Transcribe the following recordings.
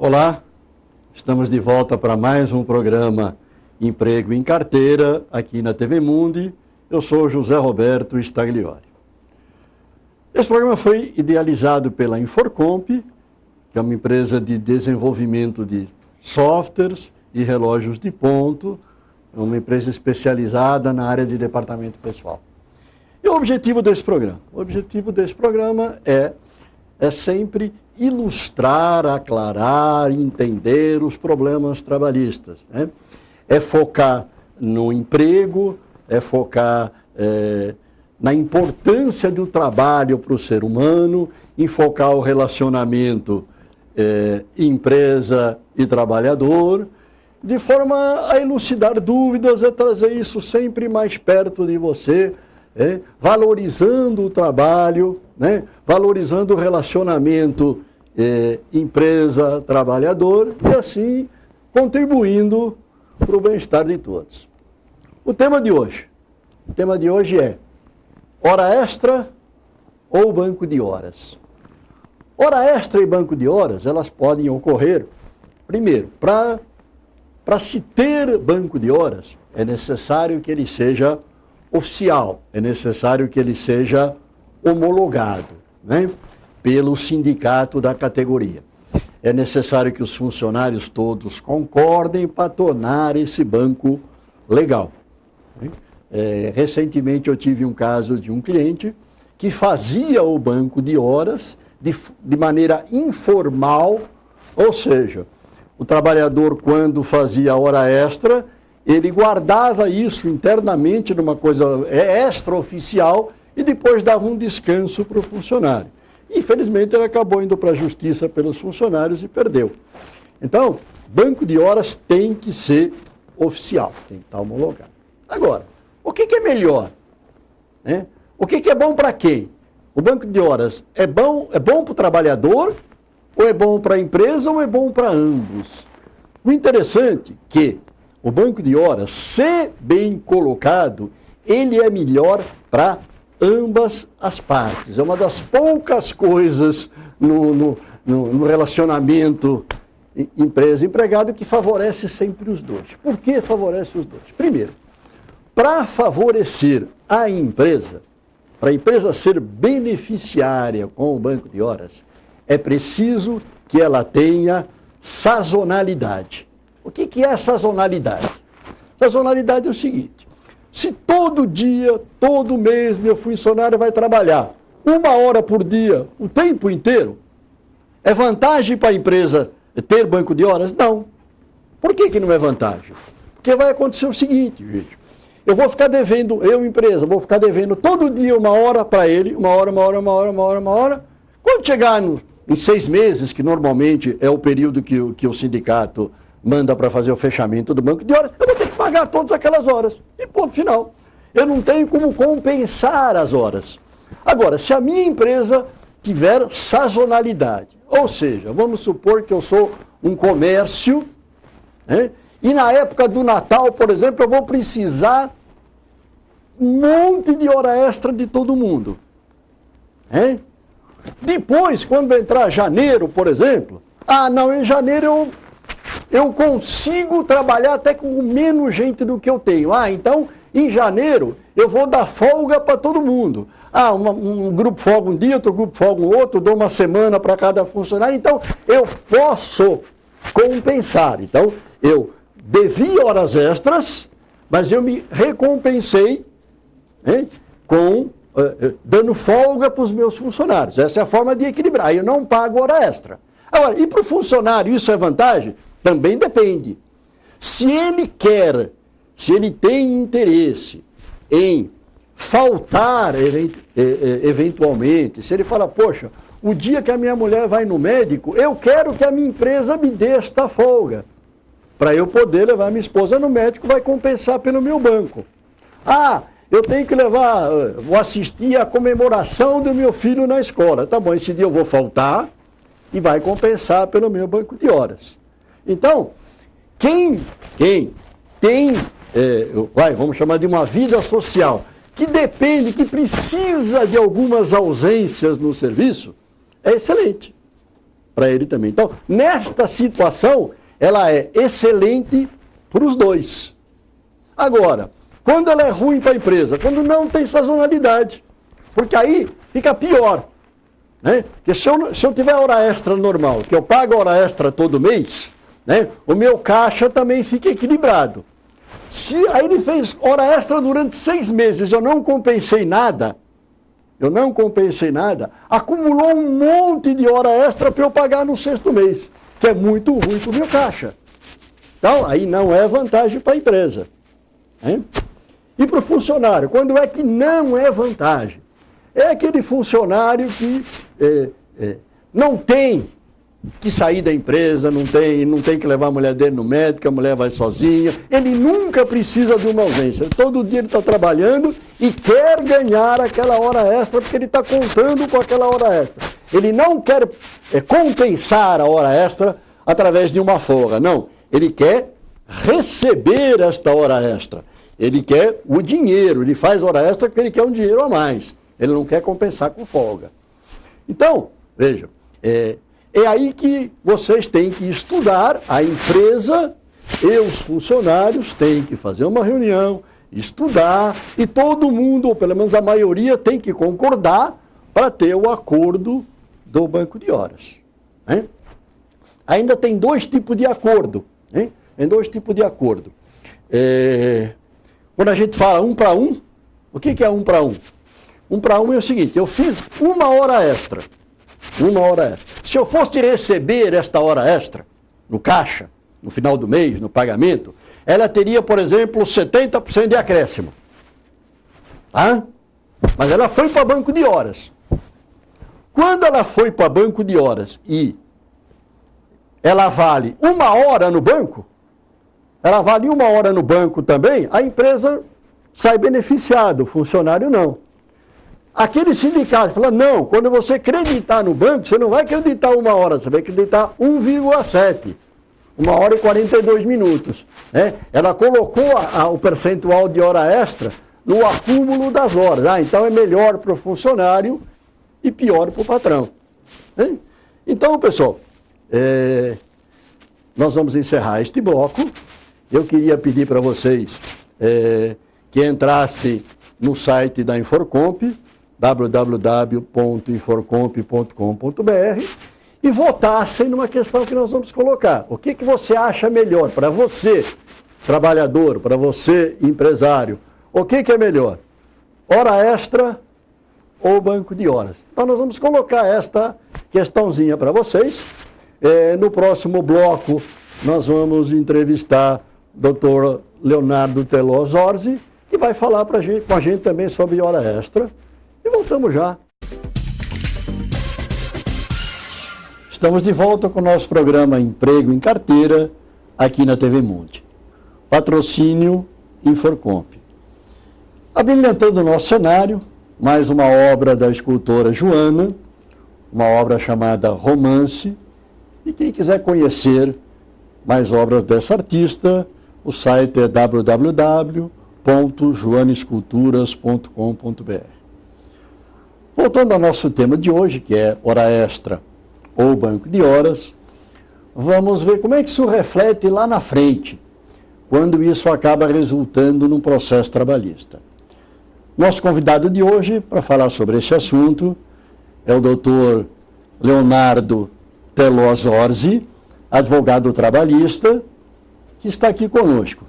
Olá, estamos de volta para mais um programa Emprego em Carteira, aqui na TV Mundi. Eu sou José Roberto Stagliori. Esse programa foi idealizado pela Inforcomp, que é uma empresa de desenvolvimento de softwares e relógios de ponto, uma empresa especializada na área de departamento pessoal. E o objetivo desse programa? O objetivo desse programa é sempre ilustrar, aclarar, entender os problemas trabalhistas, né? É focar no emprego, é focar na importância do trabalho para o ser humano, enfocar o relacionamento empresa e trabalhador, de forma a elucidar dúvidas, a trazer isso sempre mais perto de você, valorizando o trabalho, né? Valorizando o relacionamento empresa-trabalhador e assim contribuindo para o bem-estar de todos. O tema de hoje é hora extra ou banco de horas. Hora extra e banco de horas, elas podem ocorrer, primeiro, para se ter banco de horas, é necessário que ele seja oficial, é necessário que ele seja homologado, né, pelo sindicato da categoria. É necessário que os funcionários todos concordem para tornar esse banco legal. Recentemente eu tive um caso de um cliente que fazia o banco de horas de maneira informal, ou seja, o trabalhador, quando fazia hora extra, ele guardava isso internamente numa coisa extraoficial e depois dava um descanso para o funcionário. Infelizmente, ele acabou indo para a justiça pelos funcionários e perdeu. Então, banco de horas tem que ser oficial, tem que estar homologado. Agora, o que é melhor? O que é bom para quem? O banco de horas é bom para o trabalhador, ou é bom para a empresa, ou é bom para ambos? O interessante é que o banco de horas, se bem colocado, ele é melhor para ambas as partes. É uma das poucas coisas no relacionamento empresa-empregado que favorece sempre os dois. Por que favorece os dois? Primeiro, para favorecer a empresa, para a empresa ser beneficiária com o banco de horas, é preciso que ela tenha sazonalidade. O que é sazonalidade? Sazonalidade é o seguinte: se todo dia, todo mês, meu funcionário vai trabalhar 1 hora por dia, o tempo inteiro, é vantagem para a empresa ter banco de horas? Não. Por que não é vantagem? Porque vai acontecer o seguinte, gente. Eu vou ficar devendo, empresa, vou ficar devendo todo dia 1 hora para ele, 1 hora. Quando chegar em 6 meses, que normalmente é o período que o sindicato manda para fazer o fechamento do banco de horas, eu vou ter que pagar todas aquelas horas. E ponto final. Eu não tenho como compensar as horas. Agora, se a minha empresa tiver sazonalidade, ou seja, vamos supor que eu sou um comércio, e na época do Natal, por exemplo, eu vou precisar um monte de hora extra de todo mundo. Depois, quando entrar janeiro, por exemplo, em janeiro eu consigo trabalhar até com menos gente do que eu tenho. Então, em janeiro, eu vou dar folga para todo mundo. Um grupo folga um dia, outro grupo folga um outro, dou 1 semana para cada funcionário. Então, eu posso compensar. Então, eu devi horas extras, mas eu me recompensei dando folga para os meus funcionários. Essa é a forma de equilibrar. Eu não pago hora extra. Agora, e para o funcionário isso é vantagem? Também depende. Se ele tem interesse em faltar eventualmente, se ele fala, poxa, o dia que a minha mulher vai no médico, eu quero que a minha empresa me dê esta folga. Para eu poder levar minha esposa no médico, vai compensar pelo meu banco. Eu tenho que vou assistir a comemoração do meu filho na escola. Tá bom, esse dia eu vou faltar e vai compensar pelo meu banco de horas. Então, quem tem, vamos chamar de uma vida social, que depende, que precisa de algumas ausências no serviço, é excelente. para ele também. Então, nesta situação, ela é excelente para os dois. Agora, quando ela é ruim para a empresa? Quando não tem sazonalidade. Porque aí fica pior. Né? Porque se eu tiver hora extra normal, que eu pago hora extra todo mês, né, o meu caixa também fica equilibrado. Se aí ele fez hora extra durante 6 meses, eu não compensei nada, acumulou um monte de hora extra para eu pagar no 6º mês, que é muito ruim para o meu caixa. Então, aí não é vantagem para a empresa. Né? E para o funcionário, quando é que não é vantagem? É aquele funcionário que não tem que sair da empresa, não tem que levar a mulher dele no médico, a mulher vai sozinha, ele nunca precisa de uma ausência. Todo dia ele está trabalhando e quer ganhar aquela hora extra, porque ele está contando com aquela hora extra. Ele não quer compensar a hora extra através de uma folga, não. Ele quer receber esta hora extra. Ele quer o dinheiro, ele faz hora extra porque ele quer um dinheiro a mais. Ele não quer compensar com folga. Então, veja, é aí que vocês têm que estudar, a empresa e os funcionários têm que fazer uma reunião, estudar, e todo mundo, ou pelo menos a maioria, tem que concordar para ter o acordo do banco de horas. Né? Ainda tem 2 tipos de acordo. Né? Tem 2 tipos de acordo. Quando a gente fala 1 para 1, o que é 1 para 1? 1 para 1 é o seguinte, eu fiz 1 hora extra. 1 hora extra. Se eu fosse receber esta hora extra no caixa, no final do mês, no pagamento, ela teria, por exemplo, 70% de acréscimo. Tá? Mas ela foi para banco de horas. Quando ela foi para banco de horas e ela vale 1 hora no banco, ela vale 1 hora no banco também, a empresa sai beneficiada, o funcionário não. Aquele sindicato fala, não, quando você acreditar no banco, você não vai acreditar 1 hora, você vai acreditar 1,7. 1 hora e 42 minutos. Né? Ela colocou o percentual de hora extra no acúmulo das horas. Então é melhor para o funcionário e pior para o patrão. Né? Então, pessoal, nós vamos encerrar este bloco. Eu queria pedir para vocês que entrassem no site da Inforcomp, www.inforcomp.com.br, e votassem numa questão que nós vamos colocar. O que você acha melhor para você, trabalhador, para você, empresário? O que é melhor? Hora extra ou banco de horas? Então nós vamos colocar esta questãozinha para vocês. No próximo bloco nós vamos entrevistar o Dr. Leonardo Teló Zorzi, que vai falar com a gente também sobre hora extra. E voltamos já. Estamos de volta com o nosso programa Emprego em Carteira, aqui na TV Mundi. Patrocínio Inforcomp. Abrilhantando o nosso cenário, mais uma obra da escultora Joana, uma obra chamada Romance. E quem quiser conhecer mais obras dessa artista, o site é www.joanesculturas.com.br. Voltando ao nosso tema de hoje, que é hora extra ou banco de horas, vamos ver como é que isso reflete lá na frente, quando isso acaba resultando num processo trabalhista. Nosso convidado de hoje, para falar sobre esse assunto, é o Dr. Leonardo Teló Zorzi, advogado trabalhista, que está aqui conosco.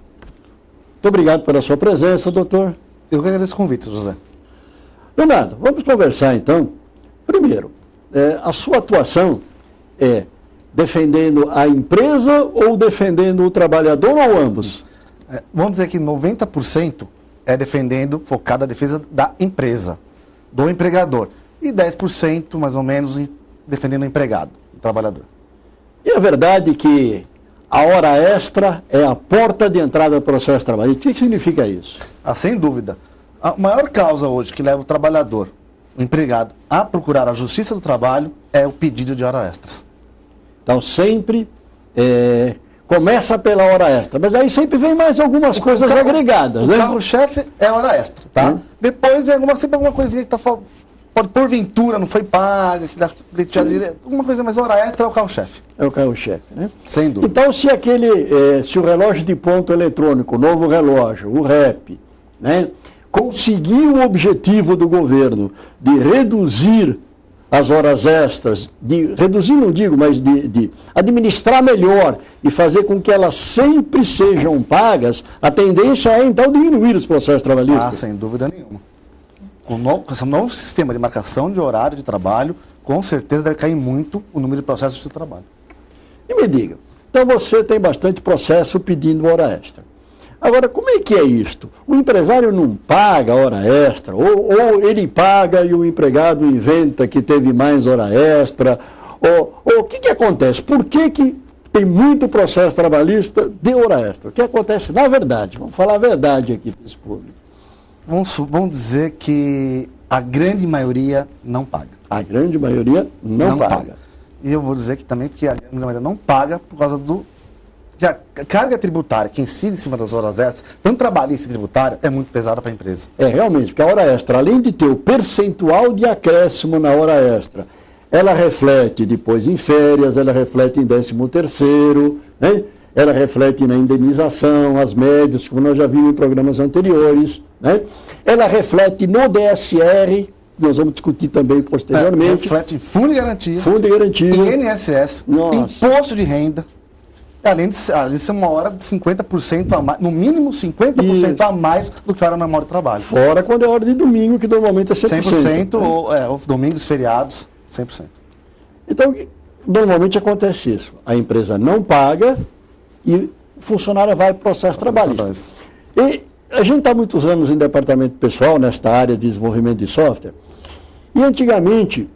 Muito obrigado pela sua presença, doutor. Eu que agradeço o convite, José. Leonardo, vamos conversar então. Primeiro, a sua atuação é defendendo a empresa ou defendendo o trabalhador ou ambos? Vamos dizer que 90% é focado na defesa da empresa, do empregador. E 10%, mais ou menos, defendendo o empregado, o trabalhador. E é verdade que a hora extra é a porta de entrada do processo trabalhista. O que significa isso? Sem dúvida. A maior causa hoje que leva o trabalhador, o empregado, a procurar a justiça do trabalho é o pedido de hora extras. Então sempre começa pela hora extra, mas aí sempre vem mais algumas coisas agregadas, né? O carro-chefe é a hora extra, tá? Depois vem sempre alguma coisinha que está porventura não foi paga, alguma coisa, mas hora extra é o carro-chefe. É o carro-chefe, né? Sem dúvida. Então, se o relógio de ponto eletrônico, o novo relógio, o REP, né, conseguir o objetivo do governo de reduzir as horas extras, de reduzir não digo, mas de administrar melhor e fazer com que elas sempre sejam pagas, a tendência é então diminuir os processos trabalhistas. Sem dúvida nenhuma. Com esse novo sistema de marcação de horário de trabalho, com certeza deve cair muito o número de processos de trabalho. E me diga, então você tem bastante processo pedindo hora extra. Agora, como é que é isto? O empresário não paga hora extra, ou ele paga e o empregado inventa que teve mais hora extra, ou o que acontece? Por que tem muito processo trabalhista de hora extra? O que acontece na verdade? Vamos falar a verdade aqui para esse público. Vamos dizer que a grande maioria não paga. A grande maioria não paga. E eu vou dizer que também porque a grande maioria não paga por causa que a carga tributária que incide em cima das horas extras, tanto trabalhista e tributária, é muito pesada para a empresa. É, realmente, porque a hora extra, além de ter o percentual de acréscimo na hora extra, ela reflete depois em férias, ela reflete em 13º, né? Ela reflete na indenização, as médias, como nós já vimos em programas anteriores, né? Ela reflete no DSR, nós vamos discutir também posteriormente. Reflete em fundo de garantia, INSS, imposto de renda. Além de ser uma hora de 50% a mais, no mínimo 50% a mais do que a hora normal de trabalho. Fora quando é hora de domingo, que normalmente é 100%. 100%, ou domingos, feriados, 100%. Então, normalmente acontece isso. A empresa não paga e o funcionário vai para o processo trabalhista. E a gente está há muitos anos em departamento pessoal, nesta área de desenvolvimento de software, e antigamente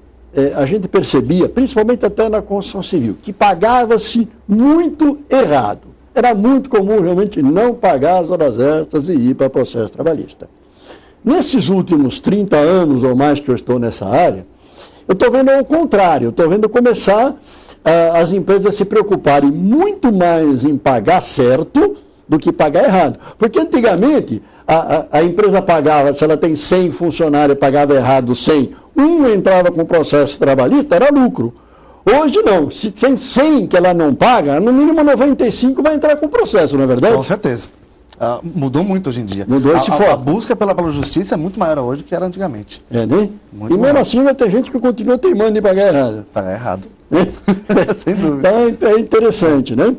a gente percebia, principalmente até na construção civil, que pagava-se muito errado. Era muito comum realmente não pagar as horas extras e ir para o processo trabalhista. Nesses últimos 30 anos ou mais que eu estou nessa área, eu estou vendo ao contrário, eu estou vendo começar as empresas a se preocuparem muito mais em pagar certo do que pagar errado. Porque antigamente a empresa pagava, se ela tem 100 funcionários, pagava errado 100, um entrava com processo trabalhista, era lucro. Hoje não, se tem 100 que ela não paga, no mínimo 95 vai entrar com processo, não é verdade? Com certeza. Mudou muito hoje em dia. Mudou esse foco. A busca pela justiça é muito maior hoje do que era antigamente. É, né? Muito e mesmo maior. assim ainda tem gente que continua teimando em pagar errado. Pagar errado. Sem dúvida. Então é interessante, né?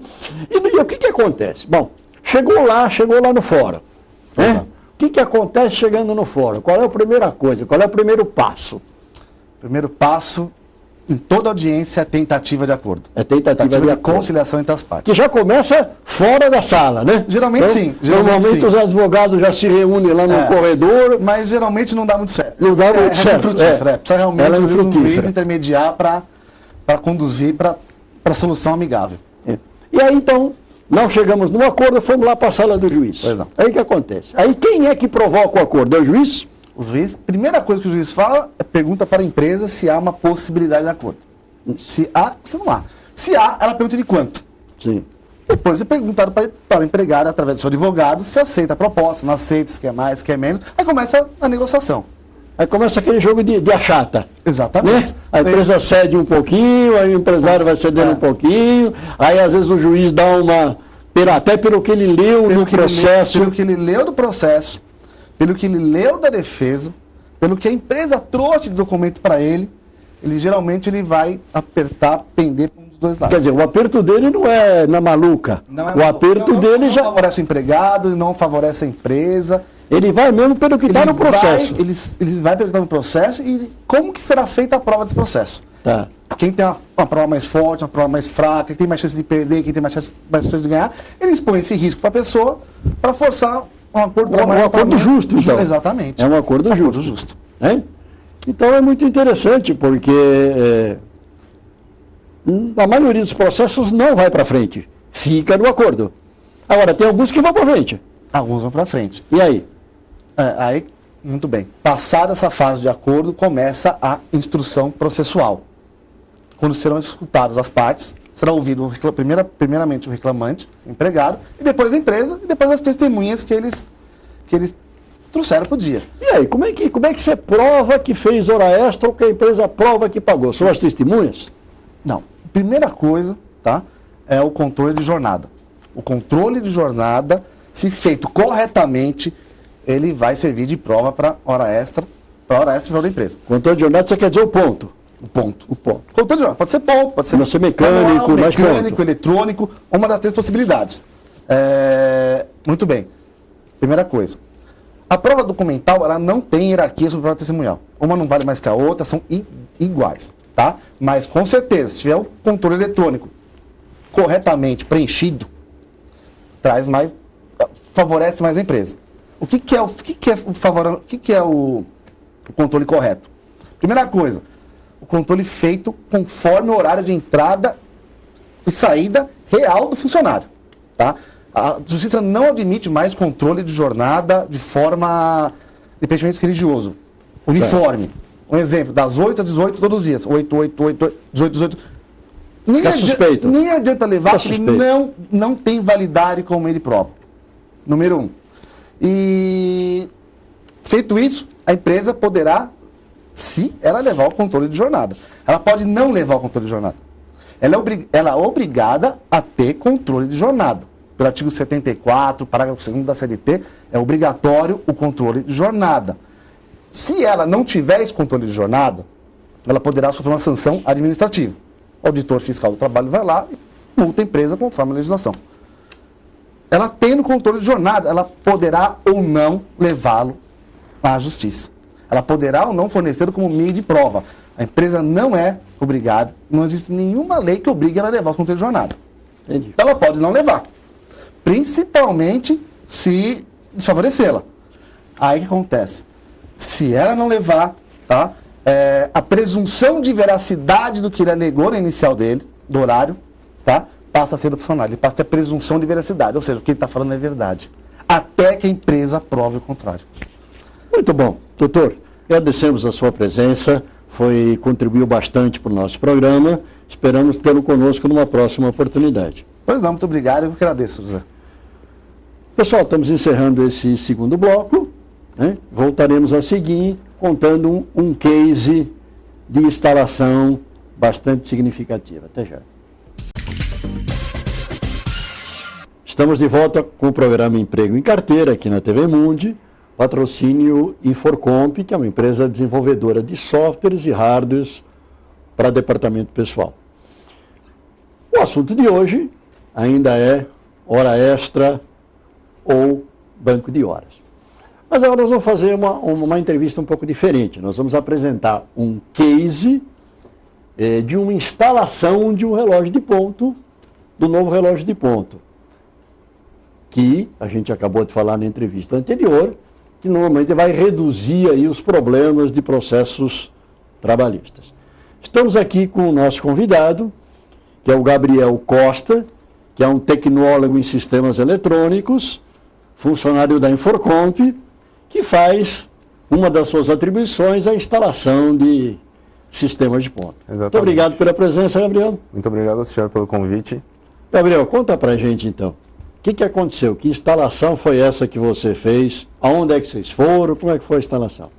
E o que acontece? Bom, chegou lá no fórum. Né? O que acontece chegando no fórum? Qual é a primeira coisa? Qual é o primeiro passo? Primeiro passo, em toda audiência, é tentativa de acordo. É tentativa de acordo. Conciliação entre as partes. Que já começa fora da sala, né? Geralmente então, sim. Normalmente sim. Os advogados já se reúnem lá no corredor. Mas geralmente não dá muito certo. Não dá muito certo. Precisa realmente um juiz intermediar para conduzir para a solução amigável. E aí então, não chegamos num acordo, fomos lá para a sala do juiz. Pois não. Aí o que acontece? Aí quem é que provoca o acordo? É o juiz? O juiz, primeira coisa que o juiz fala, pergunta para a empresa se há uma possibilidade de acordo. Se há, se não há. Se há, ela pergunta de quanto. Sim. Depois é perguntado para o empregado, através do seu advogado, se aceita a proposta, não aceita, se quer mais, se quer menos. Aí começa a negociação. Aí começa aquele jogo de achata. Exatamente. Né? A empresa cede um pouquinho, aí o empresário vai cedendo um pouquinho, aí às vezes o juiz dá uma... Até pelo que ele leu no processo. Pelo que ele leu do processo, pelo que ele leu da defesa, pelo que a empresa trouxe de documento para ele, geralmente vai apertar, pender para um dos dois lados. Quer dizer, o aperto dele não é na maluca. O aperto dele já... Não favorece o empregado, não favorece a empresa. Ele vai mesmo pelo que está no processo. Ele vai pelo que está no processo e como que será feita a prova desse processo. Tá. Quem tem uma prova mais forte, uma prova mais fraca, quem tem mais chance de perder, quem tem mais chance de ganhar, ele expõe esse risco para a pessoa para forçar um acordo. Um acordo justo, então. Exatamente. É um acordo justo. É? Então é muito interessante, porque a maioria dos processos não vai para frente, fica no acordo. Agora, tem alguns que vão para frente. Alguns vão para frente. E aí? Aí, muito bem. Passada essa fase de acordo, começa a instrução processual. Quando serão escutadas as partes, será ouvido primeiramente o reclamante, o empregado, e depois a empresa, e depois as testemunhas que eles trouxeram para o dia. E aí, como é que você prova que fez hora extra ou que a empresa prova que pagou? São as testemunhas? Não. Primeira coisa, tá? É o controle de jornada. O controle de jornada, se feito corretamente, ele vai servir de prova para hora extra da empresa. Controle de jornada, você quer dizer o ponto? O ponto. O ponto. Controle de jornada. Pode ser ponto, pode ser mecânico, manual, mais mecânico, ponto. eletrônico, uma das 3 possibilidades. Muito bem. Primeira coisa. A prova documental, ela não tem hierarquia sobre a prova testemunhal. Uma não vale mais que a outra, são iguais, tá? Mas, com certeza, se tiver o controle eletrônico corretamente preenchido, favorece mais a empresa. O que é o controle correto? Primeira coisa, o controle feito conforme o horário de entrada e saída real do funcionário, tá? A justiça não admite mais controle de jornada de forma de preenchimento religioso, uniforme. Um exemplo, das 8 às 18 todos os dias. 8, 18, 18. Fica suspeito. Nem adianta levar, porque não tem validade como ele próprio. Número 1. E feito isso, a empresa poderá, se ela levar o controle de jornada. Ela pode não levar o controle de jornada. Ela é obrigada a ter controle de jornada. Pelo artigo 74, parágrafo 2º da CLT, é obrigatório o controle de jornada. Se ela não tiver esse controle de jornada, ela poderá sofrer uma sanção administrativa. O auditor fiscal do trabalho vai lá e multa a empresa conforme a legislação. Ela tendo controle de jornada, ela poderá ou não levá-lo à justiça. Ela poderá ou não fornecê-lo como meio de prova. A empresa não é obrigada, não existe nenhuma lei que obrigue ela a levar o controle de jornada. Entendi. Então ela pode não levar. Principalmente se desfavorecê-la. Aí o que acontece? Se ela não levar, tá? A presunção de veracidade do que ele alegou na inicial dele, do horário, tá? Passa a ser do funcionário. Ele passa a ter presunção de veracidade, ou seja, o que ele está falando é verdade. Até que a empresa prove o contrário. Muito bom. Doutor, agradecemos a sua presença, contribuiu bastante para o nosso programa, esperamos tê-lo conosco numa próxima oportunidade. Pois não, muito obrigado, eu que agradeço, José. Pessoal, estamos encerrando esse segundo bloco, né? Voltaremos a seguir contando um case de instalação bastante significativa. Até já. Estamos de volta com o programa Emprego em Carteira, aqui na TV Mundi, patrocínio Inforcomp, que é uma empresa desenvolvedora de softwares e hardwares para departamento pessoal. O assunto de hoje ainda é hora extra ou banco de horas. Mas agora nós vamos fazer uma entrevista um pouco diferente. Nós vamos apresentar um case de uma instalação de um relógio de ponto, do novo relógio de ponto, que a gente acabou de falar na entrevista anterior, que normalmente vai reduzir aí os problemas de processos trabalhistas. Estamos aqui com o nosso convidado, que é o Gabriel Costa, que é um tecnólogo em sistemas eletrônicos, funcionário da Inforcomp, que faz uma das suas atribuições a instalação de sistemas de ponta. Exatamente. Muito obrigado pela presença, Gabriel. Muito obrigado, senhor, pelo convite. Gabriel, conta pra gente então. O que aconteceu? Que instalação foi essa que você fez? Aonde é que vocês foram? Como é que foi a instalação?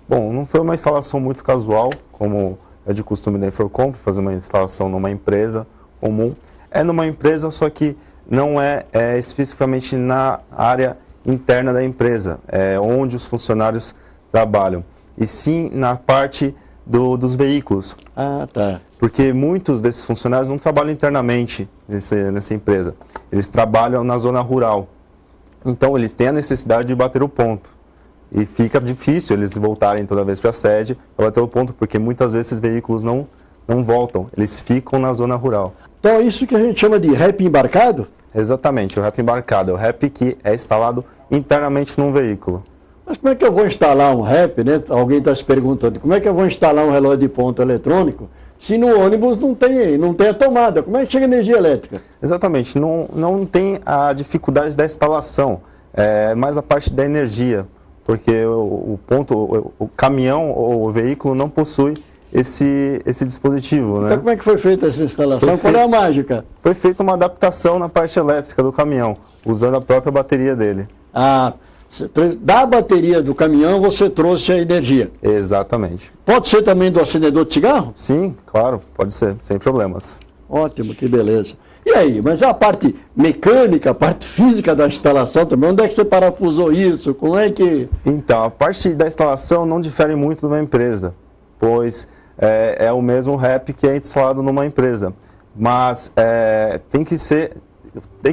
Bom, não foi uma instalação muito casual, como é de costume da Inforcomp, fazer uma instalação numa empresa comum. É numa empresa, só que não é especificamente na área interna da empresa, onde os funcionários trabalham, e sim na parte dos veículos. Ah, tá. Porque muitos desses funcionários não trabalham internamente nessa empresa, eles trabalham na zona rural. Então eles têm a necessidade de bater o ponto. E fica difícil eles voltarem toda vez para a sede para bater o ponto, porque muitas vezes esses veículos não voltam, eles ficam na zona rural. Então é isso que a gente chama de rap embarcado? Exatamente, o rap embarcado, é o rap que é instalado internamente num veículo. Mas como é que eu vou instalar um rap, né? Alguém está se perguntando, como é que eu vou instalar um relógio de ponto eletrônico se no ônibus não tem a tomada? Como é que chega energia elétrica? Exatamente, não tem a dificuldade da instalação, é mais a parte da energia, porque o caminhão ou o veículo não possui esse dispositivo, né? Então como é que foi feita essa instalação? Qual é a mágica? Foi feita uma adaptação na parte elétrica do caminhão, usando a própria bateria dele. Ah, Da bateria do caminhão você trouxe a energia. Exatamente. Pode ser também do acendedor de cigarro? Sim, claro, pode ser, sem problemas. Ótimo, que beleza. E aí, mas a parte mecânica, a parte física da instalação também, onde é que você parafusou isso? Como é que... Então, a parte da instalação não difere muito de uma empresa, pois é o mesmo REP que é instalado numa empresa. Mas tem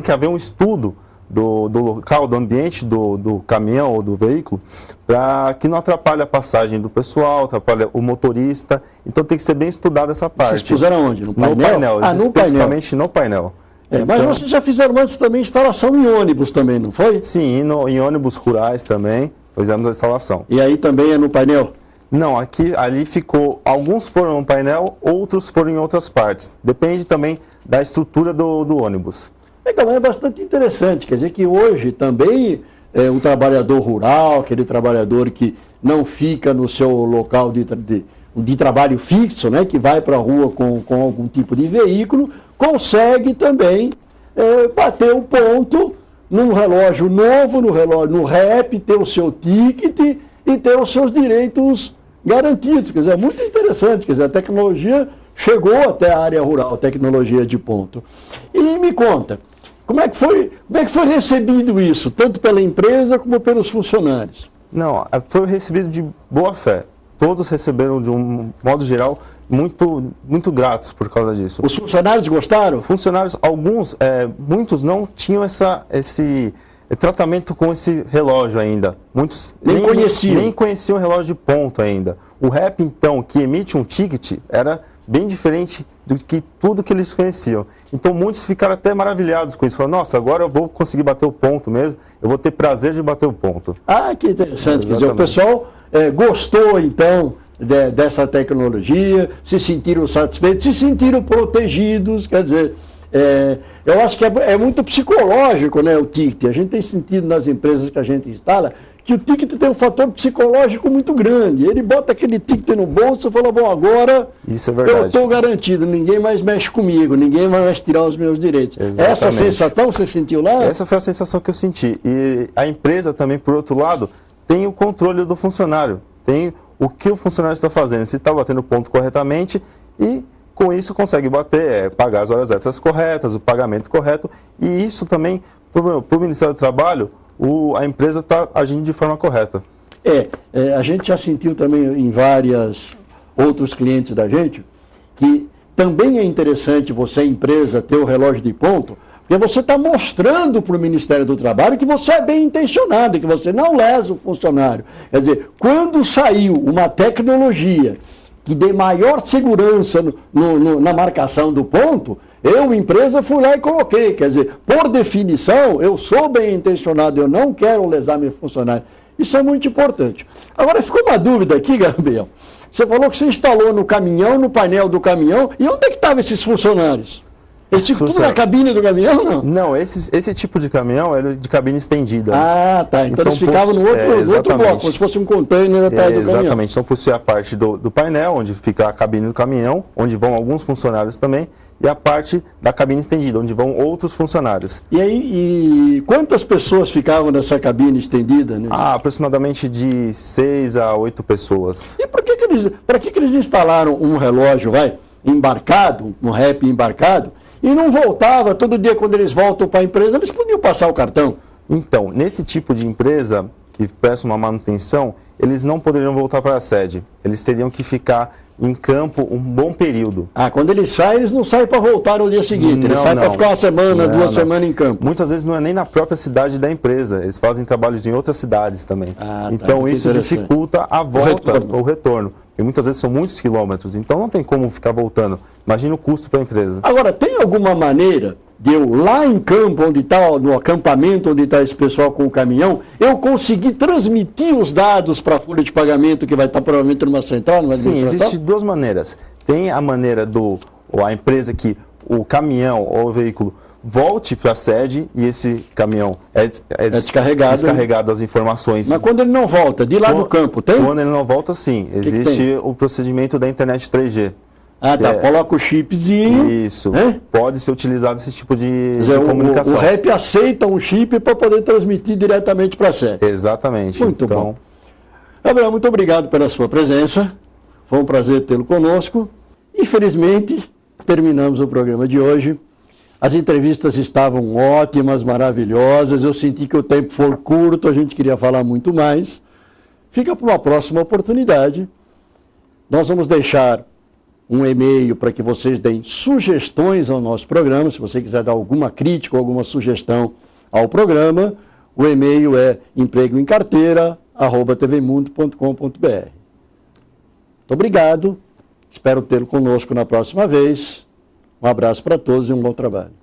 que haver um estudo do local, do ambiente do caminhão ou do veículo, para que não atrapalhe a passagem do pessoal, atrapalhe o motorista. Então tem que ser bem estudada essa parte. Vocês puseram onde? No painel? No painel, especificamente no painel. Mas então, vocês já fizeram antes também instalação em ônibus também, não foi? Sim, em ônibus rurais também fizemos a instalação. E aí também é no painel? Não, ali ficou, alguns foram no painel, outros foram em outras partes. Depende também da estrutura do ônibus. Legal, é bastante interessante, quer dizer que hoje também um trabalhador rural, aquele trabalhador que não fica no seu local de trabalho fixo, né, que vai para a rua com algum tipo de veículo, consegue também bater o ponto num relógio novo, no REP, ter o seu ticket e ter os seus direitos garantidos. Quer dizer, é muito interessante, quer dizer, a tecnologia chegou até a área rural, tecnologia de ponto. E me conta, como é que foi recebido isso, tanto pela empresa como pelos funcionários? Não, foi recebido de boa fé. Todos receberam, de um modo geral, muito gratos por causa disso. Os funcionários gostaram? Funcionários, muitos não tinham esse tratamento com esse relógio ainda. Muitos nem conheciam o relógio de ponto ainda. O REP, então, que emite um ticket, era bem diferente do que tudo que eles conheciam. Então muitos ficaram até maravilhados com isso. Falaram, nossa, agora eu vou conseguir bater o ponto mesmo, eu vou ter prazer de bater o ponto. Ah, que interessante. Quer dizer, o pessoal gostou então dessa tecnologia, se sentiram satisfeitos, se sentiram protegidos, quer dizer, eu acho que é muito psicológico, né, o ticket. A gente tem sentido nas empresas que a gente instala que o ticket tem um fator psicológico muito grande. Ele bota aquele ticket no bolso e fala, bom, agora isso é verdade. Eu estou garantido, ninguém mais mexe comigo, ninguém mais tirar os meus direitos. Exatamente. Essa sensação você sentiu lá? Essa foi a sensação que eu senti. E a empresa também, por outro lado, tem o controle do funcionário, tem o que o funcionário está fazendo, se está batendo o ponto corretamente e com isso consegue bater, pagar as horas extras corretas, o pagamento correto, e isso também, para o Ministério do Trabalho, a empresa está agindo de forma correta. A gente já sentiu também em vários outros clientes da gente que também é interessante você, empresa, ter o relógio de ponto, porque você está mostrando para o Ministério do Trabalho que você é bem intencionado, que você não lesa o funcionário. Quer dizer, quando saiu uma tecnologia que dê maior segurança na marcação do ponto, eu, empresa, fui lá e coloquei. Quer dizer, por definição, eu sou bem intencionado, eu não quero lesar meu funcionário. Isso é muito importante. Agora, ficou uma dúvida aqui, Gabriel. Você falou que você instalou no caminhão, no painel do caminhão, e onde é que estavam esses funcionários? Esse tudo na cabine do caminhão, não? Não, esse tipo de caminhão era de cabine estendida. Ah, tá. Então eles ficavam no outro bloco, como se fosse um container atrás do caminhão. Exatamente. Então possui a parte do painel, onde fica a cabine do caminhão, onde vão alguns funcionários também, e a parte da cabine estendida, onde vão outros funcionários. E quantas pessoas ficavam nessa cabine estendida? Aproximadamente de 6 a 8 pessoas. E para que eles instalaram um relógio, embarcado, um REP embarcado, e não voltava, todo dia quando eles voltam para a empresa, eles podiam passar o cartão? Então, nesse tipo de empresa que presta uma manutenção, eles não poderiam voltar para a sede. Eles teriam que ficar em campo um bom período. Quando eles saem, eles não saem para voltar no dia seguinte, eles saem para ficar uma semana, duas semanas em campo. Muitas vezes não é nem na própria cidade da empresa, eles fazem trabalhos em outras cidades também. Então isso dificulta a volta, o retorno. Porque muitas vezes são muitos quilômetros, então não tem como ficar voltando. Imagina o custo para a empresa. Agora, tem alguma maneira de eu, lá em campo, onde está, no acampamento onde está esse pessoal com o caminhão, eu conseguir transmitir os dados para a folha de pagamento que vai estar provavelmente numa central? Sim, existem duas maneiras. Tem a maneira a empresa que o caminhão ou o veículo volte para a sede e esse caminhão é descarregado as informações. Mas quando ele não volta, de lá do campo, tem? Quando ele não volta, sim. Existe o procedimento da internet 3G. Ah, tá. Coloca o chipzinho. Isso. Pode ser utilizado esse tipo de comunicação. O REP aceita um chip para poder transmitir diretamente para a SEC. Exatamente. Muito bom. Gabriel, muito obrigado pela sua presença. Foi um prazer tê-lo conosco. Infelizmente, terminamos o programa de hoje. As entrevistas estavam ótimas, maravilhosas. Eu senti que o tempo foi curto, a gente queria falar muito mais. Fica para uma próxima oportunidade. Nós vamos deixar um e-mail para que vocês deem sugestões ao nosso programa. Se você quiser dar alguma crítica ou alguma sugestão ao programa, o e-mail é empregoemcarteira@tvmundo.com.br. Muito obrigado. Espero tê-lo conosco na próxima vez. Um abraço para todos e um bom trabalho.